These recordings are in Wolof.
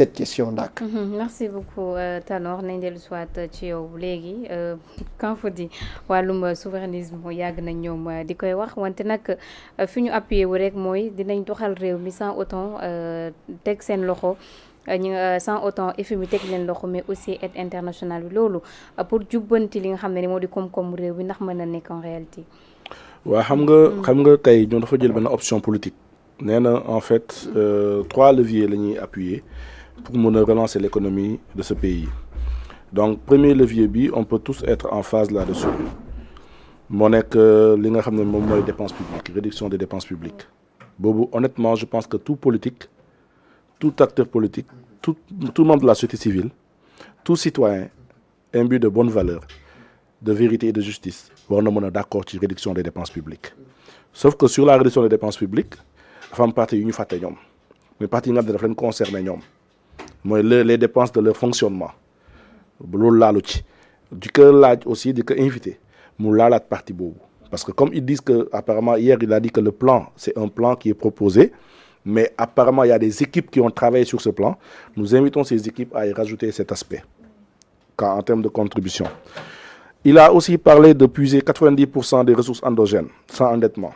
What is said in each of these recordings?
cette question là. Merci beaucoup Tanor nañ dellu soit ci yow léegi quand faut dire wàllum souverainisme yàgg nañ ñoom di koy wax wante nag fi ñu appuyé wu rek mooy dinañ doxal réew mi sans autant teg seen loxo sans autant FMI teg leen loxo mais aussi aide internationale bi loolu pour jubbanti li nga xam ne ni moo di koom-koomu réew bi ndax mën na nekk en réalité. waaw xam nga tey ñoom dafa jël benn option politique nee na en fait 3 leviers la ñuy appuyer pour mën a relancer l'économie de ce pays. Donc premier levier bi on peut tous être en phase là-dessus moo nekk li nga xam ne moom mooy dépenses publiques réduction des dépenses publiques boobu honnêtement je pense que tout politique tout acteur politique tout membre de la société civile tout citoyen imbu de bonnes valeurs de vérité et de justice war na mën a d'accord ci réduction des dépenses publiques sauf que sur la réduction des dépenses publiques dafa am partie yu ñu fàtte ñoom mais partie yi nga xam ne daf leen concerné ñoom mooy les dépenses de leur fonctionnement loolu laalu ci di ko laaj aussi di ko invité mu laalaat partie boobu parce que comme ils disent que apparemment hier il a dit que le plan c'est un plan qui est proposé mais apparemment il y a des équipes qui ont travaillé sur ce plan nous invitons ces équipes à y rajouter cet aspect en termes de contribution. Il a aussi parlé de puiser 90% des ressources endogènes sans endettement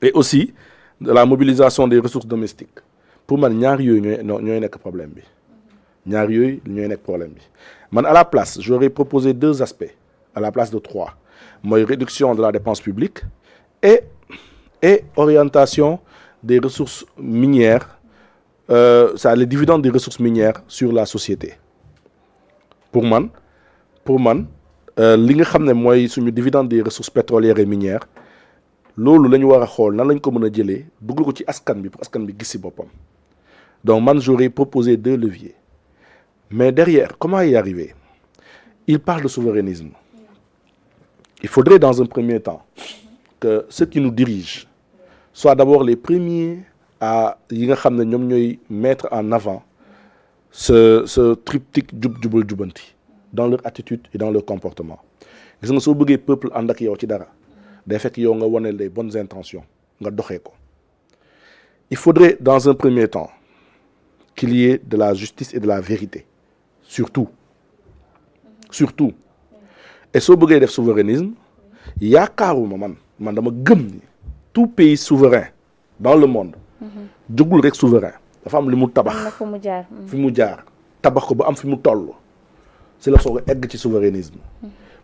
et aussi de la mobilisation des ressources domestiques pour man ñaar yooyu ñooy nekk problème bi ñaar yooyu ñooy nekk problème bi man à la place j'aurais proposé 2 aspects à la place de 3 mooy réduction de la dépense publique et orientation des ressources minières ça les dividendes des ressources minières sur la société pour man li nga xam ne mooy suñu dividende des ressources pétrolières et minières loolu la ñu war a xool nan lañ ko mën a jëlee dugal ko ci askan bi pour askan bi gis ci boppam donc man j'aurais proposé 2 leviers mais derrière comment y arriver il parle de souverainisme il faudrait dans un premier temps que ceux qui nous dirigent soient d'abord les premiers à yi nga xam ne ñoom ñooy mettre en avant ce triptyque jubal jubanti dans leur attitude et dans leur comportement gis nga soo bëggee peuple ànd ak yow ci dara day fekk yow nga wane les bonnes intentions nga doxee ko il faudrait dans un premier temps qu'il y ait de la justice et de la vérité surtout et soo bëggee def souverainisme yaakaaruma man dama gëm ni tout pays souverain dans le monde jógul rek souverain dafa am li mu tabax fi mu jaar tabax ko ba am fi mu toll c'est la soog a egg ci souverainisme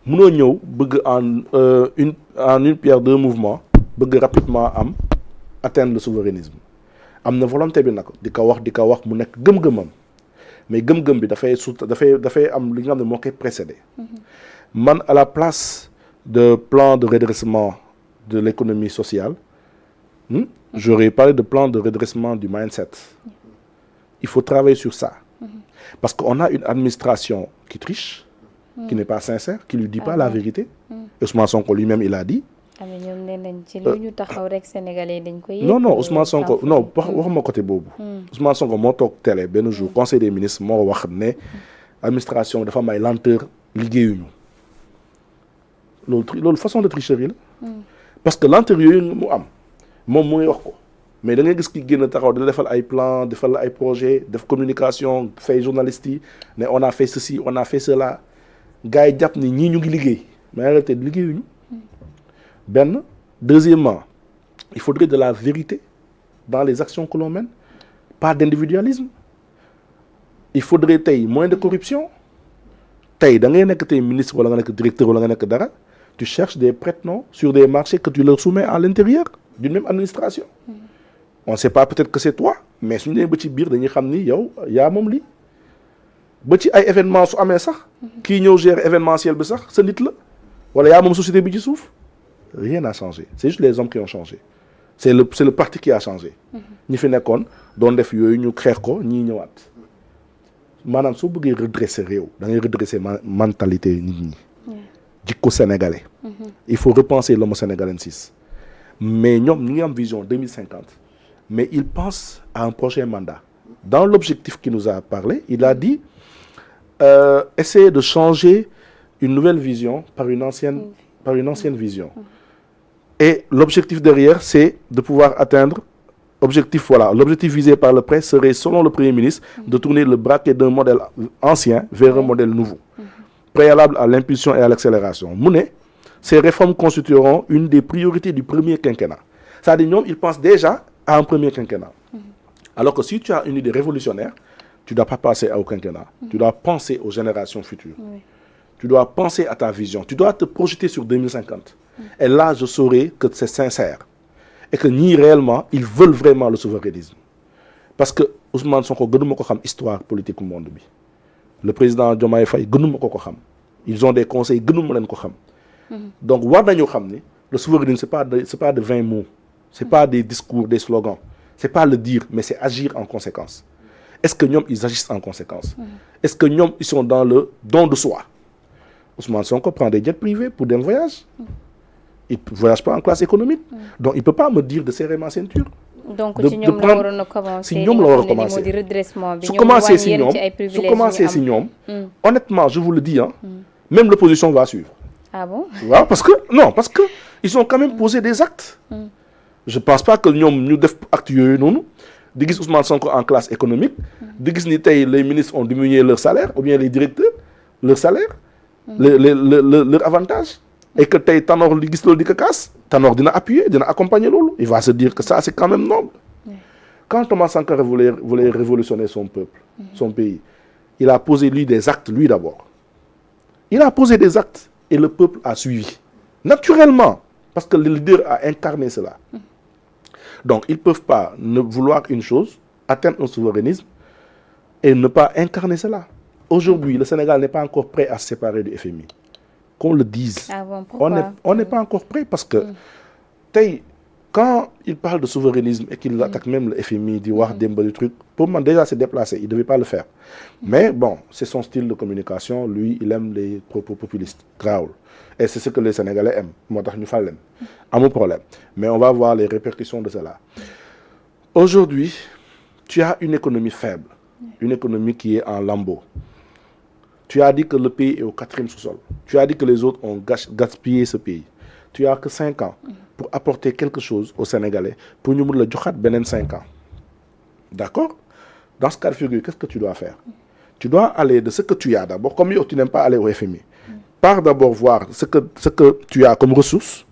mënoo ñëw bëgg en une pierre 2 mouvements bëgg rapidement atteindre le souverainisme am na volonté bi nag di ko wax mu nekk gëm-gëmam mais gëm-gëm bi dafay am li nga xam ne moo koy précédé man à la place de plan de redressement de l'économie sociale j'aurais parlé de plan de redressement du mindset il faut travailler sur ça parce qu'on a une administration qui triche qui n'est pas sincère qui lui dit pas la vérité Ousmane Sonko lui-même il a dit ñoom nee nañ ci lu ñu taxaw rek sénégalais dañ koy non Ousmane Sonko non waxuma côté boobu Ousmane Sonko moo toog télé benn jour conseil des ministres moo wax ne administration dafa may lenteur liggéeyuñu loolu façon de tricherie la parce que lenteur yooyu mu am moom mu ngi wax ko mais da ngay gis ki génn taxaw dina defal ay plan defal la ay projet def communication fay journalistes yi ne on a fait ceci on a fait cela gars yi jàpp ni ñii ñu ngi liggéey mais en réalité liggéeyuñu benn deuxièmement il faudrait de la vérité dans les actions que l'on mène pas d'individualisme il faudrait tey moins de corruption tey da ngay nekk tey ministre wala nga nekk directeur wala nga nekk dara tu cherches des prête-noms sur des marchés que tu leur soumets à l'intérieur d'une même administration on ne sait pas peut-être que c'est toi mais suñu nee ba ci biir dañuy xam ni yow yaa moom lii ba ci ay événement su amee sax kii ñëw gérer événementiel bi sax sa nit la wala yaa moom société bi ci suuf rien n'a changé c'est juste les hommes qui ont changé c'est le parti qui a changé ñi fi nekkoon doon def yooyu ñu xeex ko ñii ñëwaat maanaam soo bëggee redresser réew da ngay redresser mentalité nit ñi jikko sénégalais il faut repenser l'homo sénégalensis mais ñoom ñu ngi am vision 2050 mais ils pensent à un prochain mandat dans l'objectif qu'il nous a parlé il a dit essayer de changer une nouvelle vision par une ancienne vision et l'objectif derrière c'est de pouvoir atteindre l'objectif visé par le presse serait, selon le Premier ministre, de tourner le braquet d'un modèle ancien vers un modèle nouveau, préalable à l'impulsion et à l'accélération. Ces réformes constitueront une des priorités du premier quinquennat. C'est-à-dire, ils pensent déjà à un premier quinquennat. Alors que si tu as une idée révolutionnaire, tu ne dois pas passer au quinquennat. Tu dois penser aux générations futures. Tu dois penser à ta vision. Tu dois te projeter sur 2050. Et là, je saurai que c'est sincère. Et que ni réellement, ils veulent vraiment le souverainisme. Parce que Ousmane Sonko, histoire politique au monde. Le président Diomaye Faye, ils ont des conseils, donc, le souverainisme, ce n'est pas de 20 mots. Ce n'est pas des discours, des slogans. Ce n'est pas le dire, mais c'est agir en conséquence. Est-ce que ils agissent en conséquence? Est-ce que ils sont dans le don de soi? Ousmane Sonko prend des jets privés pour des voyages. Il ne voyage pas en classe économique. Donc, il ne peut pas me dire de serrer ma ceinture. Donc, si nous avons commencé, honnêtement, je vous le dis, même l'opposition va suivre. Ah bon? Parce que ils ont quand même posé des actes. Je ne pense pas que nous devons acter non. Ousmane Sonko en classe économique. Les ministres ont diminué leur salaire, ou bien les directeurs, leur salaire, leur avantage. Et que Tanor li gis lolu di ko kaas Tanor dina appuyer, dina accompagner lolu. Il va se dire que ça c'est quand même noble. Quand Thomas Sankara voulait révolutionner son peuple, son pays, il a posé lui des actes, lui d'abord. Il a posé des actes et le peuple a suivi. Naturellement, parce que le leader a incarné cela. Donc ils ne peuvent pas ne vouloir une chose, atteindre un souverainisme et ne pas incarner cela. Aujourd'hui, le Sénégal n'est pas encore prêt à se séparer du FMI. Qu'on le dise. Ah bon, on n'est pas encore prêt parce que quand il parle de souverainisme et qu'il attaque même le FMI, dit du truc, pour moi déjà c'est déplacé, il ne devait pas le faire. Mais bon, c'est son style de communication, lui il aime les propos populistes, grave. Et c'est ce que les Sénégalais aiment. Moi, nous fallait. À mon problème. Mais on va voir les répercussions de cela. Aujourd'hui, tu as une économie faible, une économie qui est en lambeaux. Tu as dit que le pays est au 4e sous-sol. Tu as dit que les autres ont gaspillé ce pays. Tu n'as que 5 ans pour apporter quelque chose aux Sénégalais pour nous le donner 5 ans. D'accord? Dans ce cas de figure, qu'est-ce que tu dois faire? Tu dois aller de ce que tu as d'abord. Comme tu n'aimes pas aller au FMI. Pars d'abord voir ce que tu as comme ressources,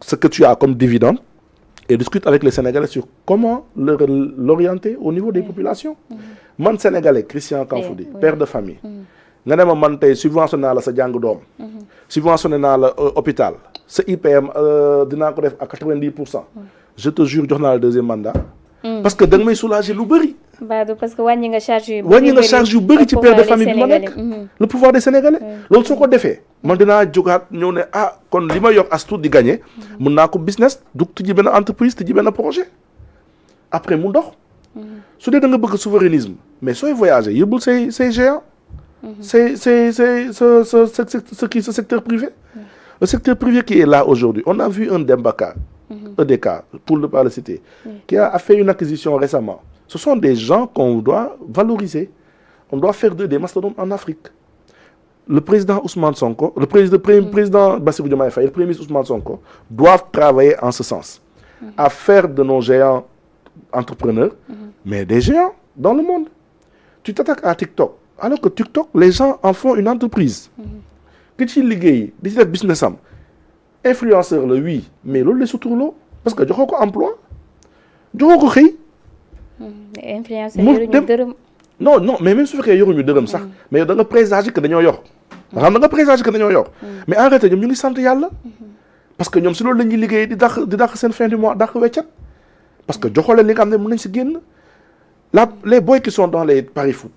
ce que tu as comme dividende, et discute avec les Sénégalais sur comment l'orienter au niveau des populations. Moi, Sénégalais, Christian Kanfoudi, père de famille, nga ne ma man tey subventionné naa la sa jàng doom subventionné naa la hôpital sa IPM dinaa ko def à 90%. Je te jure jox naa la 2e mandat. parce que da nga may soulager lu bëri. parce que wàññi nga charge yu bëri ci père de famille bi ma nekk le pouvoir des Sénégalais. loolu soo ko defee man dinaa jógaat ñëw ne kon li ma yor as tuut di gagné mun naa ko business du tijji benn entreprise tijji benn projet après mu dox. su dee da nga bëgg souverainisme mais sooy voyager yóbbul say géant. C'est ce secteur privé. Le secteur privé qui est là aujourd'hui. On a vu un Dembaka, EDK, pour ne pas le citer, qui a fait une acquisition récemment. Ce sont des gens qu'on doit valoriser. On doit faire d'eux des mastodontes en Afrique. Le président Ousmane Sonko, le président Bassirou Diomaye Faye, le premier ministre Ousmane Sonko doivent travailler en ce sens. À faire de nos géants entrepreneurs, mais des géants dans le monde. Tu t'attaques à TikTok. Alors que TikTok, les gens en font une entreprise. Que tu ligues, des business am, influenceur le oui, mais l'autre les surtout là, parce que tu as un emploi, tu as un crédit. Influenceur non, mais même si tu as un dërëm sax, mais tu as présager que dañoo yor. Nga présager que dañoo yor. Mais en réalité, ñom ñu ngi sant Yalla. Parce que ñom si loolu lañuy liggéey di dakh sen fin du mois dakh wéccat. Parce que joxo leen li nga xamné mën nañ ci génn. Les boys qui sont dans les paris foot.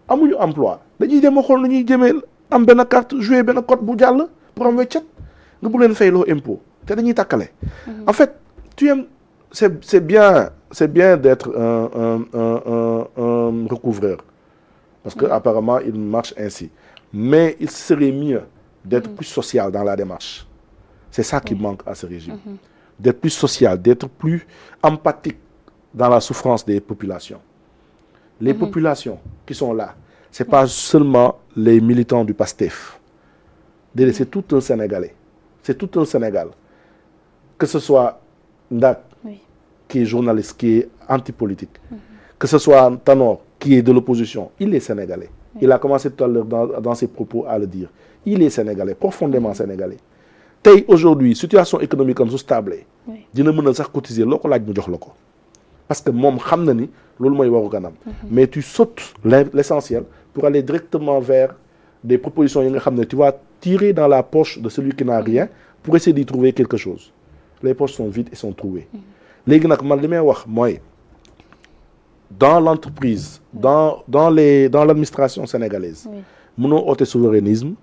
Amuñu emploi dañuy dem xol nu ñuy jëmee am benn carte jouer benn code bu jàll pour am weccat nga bu leen fayloo impôt te dañuy takkale. En fait c'est bien d'être un recouvreur parce que apparemment il marche ainsi, mais il serait mieux d'être plus social dans la démarche. C'est ça qui manque à ce régime, d'être plus social, d'être plus empathique dans la souffrance des populations. Les populations qui sont là, ce n'est pas seulement les militants du PASTEF. C'est tout un Sénégalais. C'est tout un Sénégal. Que ce soit Ndak, qui est journaliste, qui est anti-politique, que ce soit Tanor, qui est de l'opposition, il est sénégalais. Il a commencé tout à l'heure dans ses propos à le dire. Il est sénégalais, profondément sénégalais. Tey aujourd'hui situation économique am su stable dina mën a sax cotiser loo ko laaj mu jox la ko parce que moom xam na ni loolu mooy waru ganam mais tu sautes l'essentiel pour aller directement vers des propositions yi nga xam ne tu vas tirer dans la poche de celui qui n'a rien pour essayer d'y trouver quelque chose. Les poches sont vides et sont trouées. Léegi nag man li may wax mooy dans l'entreprise dans l'administration sénégalaise mënoo oote souverainisme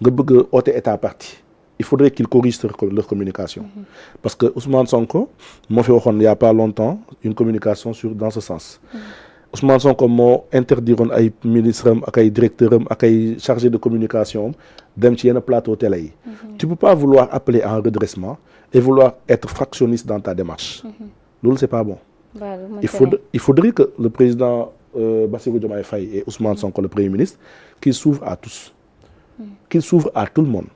nga bëgg a oote état parti. Il faudrait qu'ils corrigent leur communication. Parce que Ousmane Sonko m'a fait il n'y a pas longtemps une communication dans ce sens. Ousmane Sonko m'a interdit à des ministres, à des directeurs, à des chargés de communication dem ci yenn plateau télé. Tu ne peux pas vouloir appeler à un redressement et vouloir être fractionniste dans ta démarche. Donc c'est pas bon. Il faudrait que le président Bassirou Diomaye Faye et Ousmane Sonko, le Premier ministre, qu'ils s'ouvrent à tous. Qu'ils s'ouvrent à tout le monde.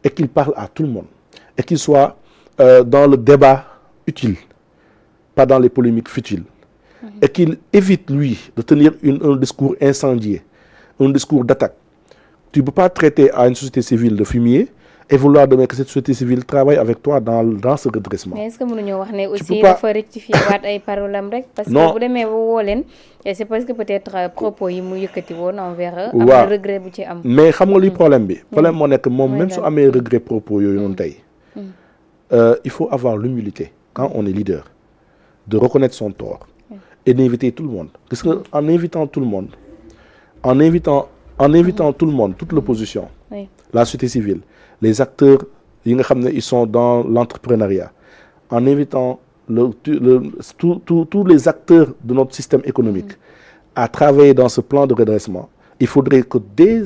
Et qu'il parle à tout le monde. Et qu'il soit dans le débat utile, pas dans les polémiques futiles. Et qu'il évite, lui, de tenir un discours incendié, un discours d'attaque. Tu ne peux pas traiter à une société civile de fumier et vouloir demain que cette société civile travaille avec toi dans ce redressement. Mais est-ce que nous avons dit aussi qu'il faut rectifier les paroles? Parce que vous avez c'est parce que peut-être propos yi mu yëkëti won envers am na regret bu ci am. Mais xam nga li problème bi moo nekk moom même su amee regret propos yooyu noonu tey il faut avoir l'humilité quand on est leader de reconnaître son tort et d'inviter tout le monde. Parce que en invitant tout le monde tout le monde, toute l'opposition, la société civile, les acteurs yi nga xam ne ils sont dans l'entrepreneuriat, en invitant tous les acteurs de notre système économique à travailler dans ce plan de redressement, il faudrait que dès